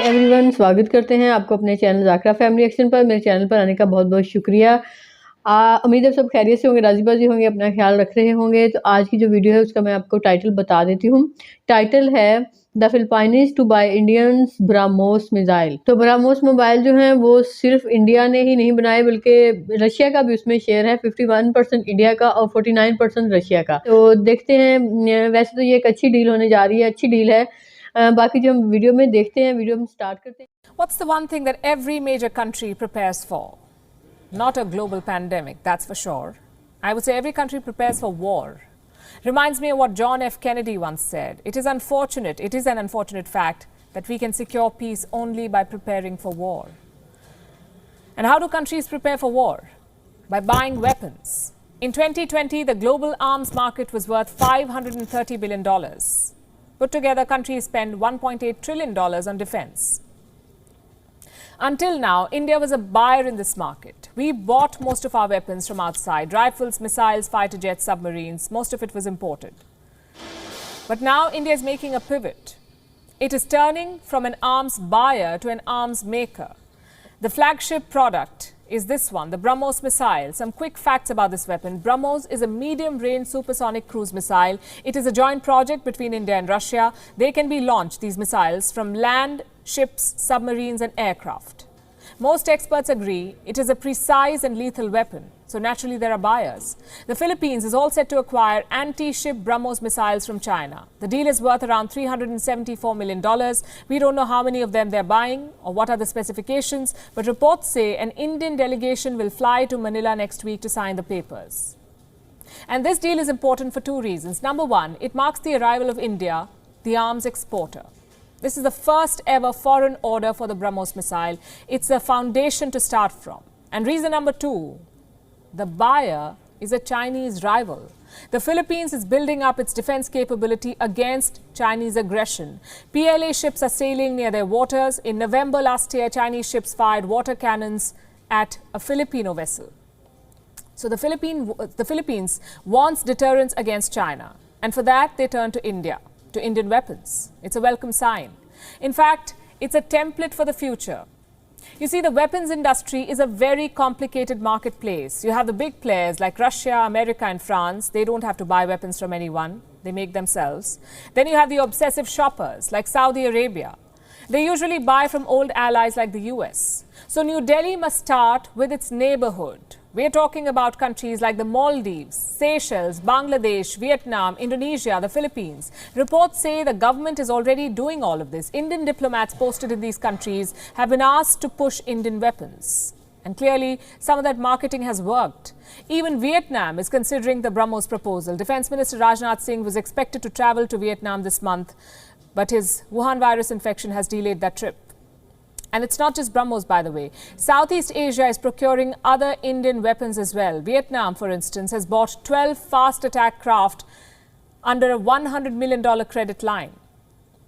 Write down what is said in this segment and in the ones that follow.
Everyone, स्वागत करते हैं आपको अपने चैनल जाकरा फैमिली एक्शन पर। मेरे चैनल पर आने का बहुत बहुत शुक्रिया। उम्मीद है सब खैरियत से होंगे, राजी बाजी होंगे, अपना ख्याल रख रहे होंगे। तो आज की जो वीडियो है उसका मैं आपको टाइटल बता देती हूँ। टाइटल है the Philippines to buy Indians BrahMos missile. तो ब्राह्मोस मोबाइल जो है वो सिर्फ इंडिया ने ही नहीं बनाए, बल्कि रशिया का भी उसमें शेयर है। 51% इंडिया का और 49% रशिया का। तो देखते हैं, वैसे तो ये एक अच्छी डील होने जा रही है, अच्छी डील है। बाकी जो हम वीडियो में देखते हैं, वीडियो में स्टार्ट करते हैं। What's the one thing that every major country prepares for? Not a global pandemic, that's for sure. I would say every country prepares for war. Reminds me of what John F. Kennedy once said. It is an unfortunate fact that we can secure peace only by preparing for war. And how do countries prepare for war? By buying weapons. In 2020, the global arms market was worth $530 billion. Put together, countries spend $1.8 trillion on defense. Until now, India was a buyer in this market. We bought most of our weapons from outside, rifles, missiles, fighter jets, submarines. Most of it was imported. But now India is making a pivot. It is turning from an arms buyer to an arms maker. The flagship product is this one, the Brahmos missile. Some quick facts about this weapon. Brahmos is a medium-range supersonic cruise missile. It is a joint project between India and Russia. They can be launched, these missiles, from land, ships, submarines and aircraft. Most experts agree it is a precise and lethal weapon, so naturally there are buyers. The Philippines is all set to acquire anti-ship Brahmos missiles from China. The deal is worth around $374 million. We don't know how many of them they're buying or what are the specifications, but reports say an Indian delegation will fly to Manila next week to sign the papers. And this deal is important for two reasons. Number one, it marks the arrival of India, the arms exporter. This is the first ever foreign order for the Brahmos missile. It's a foundation to start from. And reason number two, the buyer is a Chinese rival. The Philippines is building up its defense capability against Chinese aggression. PLA ships are sailing near their waters. In November last year, Chinese ships fired water cannons at a Filipino vessel. So the Philippines wants deterrence against China. And for that, they turn to India, to Indian weapons. It's a welcome sign. In fact, it's a template for the future. You see, the weapons industry is a very complicated marketplace. You have the big players like Russia, America and France. They don't have to buy weapons from anyone. They make themselves. Then you have the obsessive shoppers like Saudi Arabia. They usually buy from old allies like the US. So New Delhi must start with its neighborhood. We're talking about countries like the Maldives, Seychelles, Bangladesh, Vietnam, Indonesia, the Philippines. Reports say the government is already doing all of this. Indian diplomats posted in these countries have been asked to push Indian weapons. And clearly, some of that marketing has worked. Even Vietnam is considering the Brahmos proposal. Defense Minister Rajnath Singh was expected to travel to Vietnam this month, but his Wuhan virus infection has delayed that trip. And it's not just Brahmos, by the way. Southeast Asia is procuring other Indian weapons as well. Vietnam, for instance, has bought 12 fast attack craft under a $100 million credit line.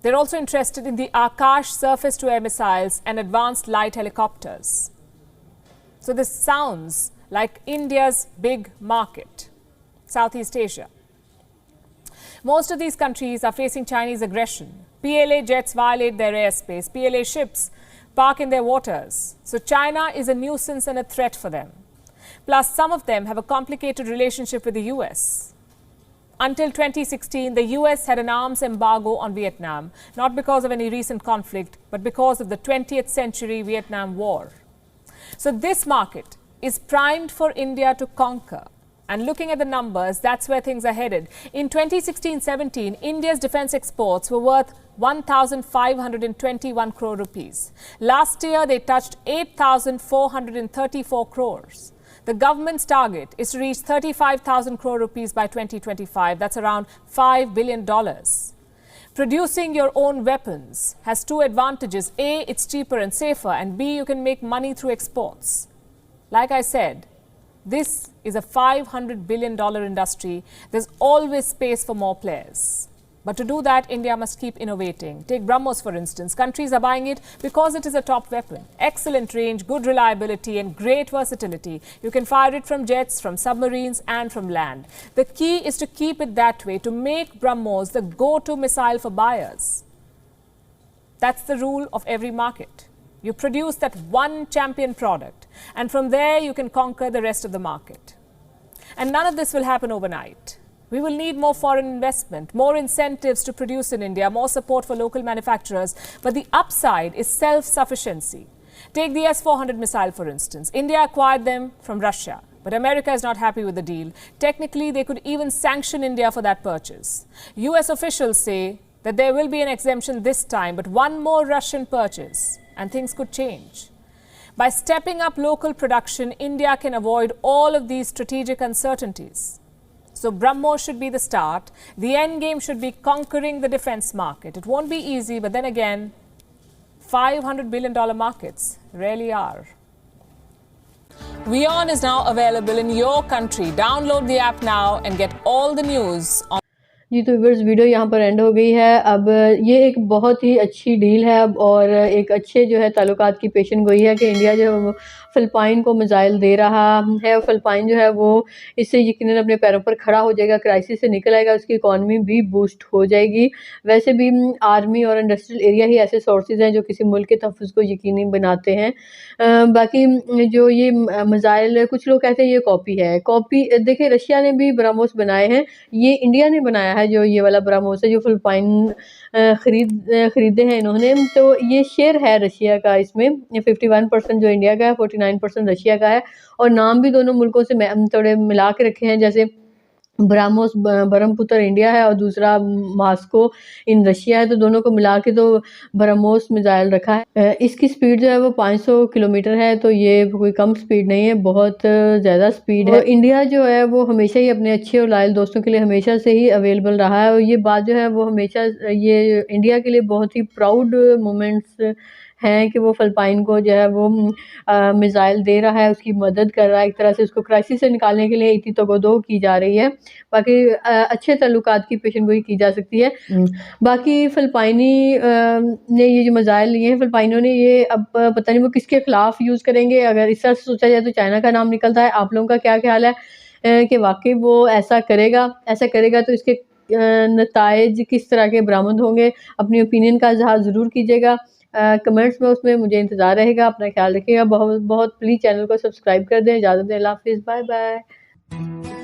They're also interested in the Akash surface-to-air missiles and advanced light helicopters. So this sounds like India's big market, Southeast Asia. Most of these countries are facing Chinese aggression. PLA jets violate their airspace. PLA ships park in their waters. So China is a nuisance and a threat for them. Plus, some of them have a complicated relationship with the US. Until 2016, the US had an arms embargo on Vietnam, not because of any recent conflict, but because of the 20th century Vietnam War. So this market is primed for India to conquer. And looking at the numbers, that's where things are headed. In 2016-17, India's defense exports were worth 1,521 crore rupees. Last year, they touched 8,434 crores. The government's target is to reach 35,000 crore rupees by 2025. That's around $5 billion. Producing your own weapons has two advantages. A, it's cheaper and safer. And B, you can make money through exports. Like I said, this is a $500 billion industry. There's always space for more players. But to do that, India must keep innovating. Take Brahmos, for instance. Countries are buying it because it is a top weapon. Excellent range, good reliability, and great versatility. You can fire it from jets, from submarines, and from land. The key is to keep it that way, to make Brahmos the go-to missile for buyers. That's the rule of every market. You produce that one champion product, and from there you can conquer the rest of the market. And none of this will happen overnight. We will need more foreign investment, more incentives to produce in India, more support for local manufacturers. But the upside is self-sufficiency. Take the S-400 missile, for instance. India acquired them from Russia, but America is not happy with the deal. Technically, they could even sanction India for that purchase. US officials say that there will be an exemption this time, but one more Russian purchase, and things could change. By stepping up local production, India can avoid all of these strategic uncertainties. So Brahmos should be the start. The end game should be conquering the defense market. It won't be easy, but then again, $500 billion markets rarely are. WION is now available in your country. Download the app now and get all the news on. जी तो viewers video यहाँ पर and हो गई है। अब ये एक बहुत ही अच्छी डील है अब और एक अच्छे जो है ताल्लुकात की पेशन गोई है कि इंडिया जो है वो फ़िलिपाइन को मिसाइल दे रहा है और फ़िलिपाइन जो है वो इससे यकीनन अपने पैरों पर खड़ा हो जाएगा, क्राइसिस से निकल आएगा, उसकी इकॉनमी भी बूस्ट हो जाएगी। वैसे भी आर्मी और इंडस्ट्रियल एरिया ही ऐसे सोर्सेज हैं जो किसी मुल्क के तहफ़्फ़ुज़ को यकीनी बनाते हैं। बाकी जो ये मिसाइल कुछ लोग कहते हैं ये कॉपी है। कॉपी देखिए रशिया ने भी ब्रह्मोस बनाए हैं, ये इंडिया ने बनाया है जो ये वाला ब्रह्मोस है जो फ़िलिपाइन ख़रीदे हैं इन्होंने। तो ये शेयर है रशिया का, इसमें 51% जो इंडिया का है, 49% रशिया का है और नाम भी दोनों मुल्कों से थोड़े मिला के रखे हैं, जैसे ब्राह्मोस ब्रह्मपुत्र इंडिया है और दूसरा मास्को इन रशिया है, तो दोनों को मिला के तो ब्रह्मोस मिसाइल रखा है। इसकी स्पीड जो है वो 500 किलोमीटर है, तो ये कोई कम स्पीड नहीं है, बहुत ज़्यादा स्पीड है। इंडिया जो है वो हमेशा ही अपने अच्छे और लायल दोस्तों के लिए हमेशा से ही अवेलेबल रहा है और ये बात जो है वो हमेशा ये इंडिया के लिए बहुत ही प्राउड मोमेंट्स हैं कि वो फ़िलिपाइन को जो है वो मिसाइल दे रहा है, उसकी मदद कर रहा है, एक तरह से उसको क्राइसिस से निकालने के लिए इतनी तगोदो की जा रही है। बाकी अच्छे ताल्लुकात की पेशेनगोई की जा सकती है। बाकी फ़िलिपाइनी ने ये जो मिसाइल लिए हैं, फ़िलिपाइनों ने ये अब पता नहीं वो किसके ख़िलाफ़ यूज़ करेंगे। अगर इस तरह से सोचा जाए तो चाइना का नाम निकलता है। आप लोगों का क्या ख्याल है कि वाक़ई वो ऐसा करेगा तो इसके नताइज किस तरह के बरामद होंगे? अपनी ओपिनियन का इज़हार ज़रूर कीजिएगा कमेंट्स में, उसमें मुझे इंतज़ार रहेगा। अपना ख्याल रखिएगा, बहुत बहुत प्लीज़ चैनल को सब्सक्राइब कर दें। इजाज़त दें, अल्लाह हाफ़िज़, बाय बाय।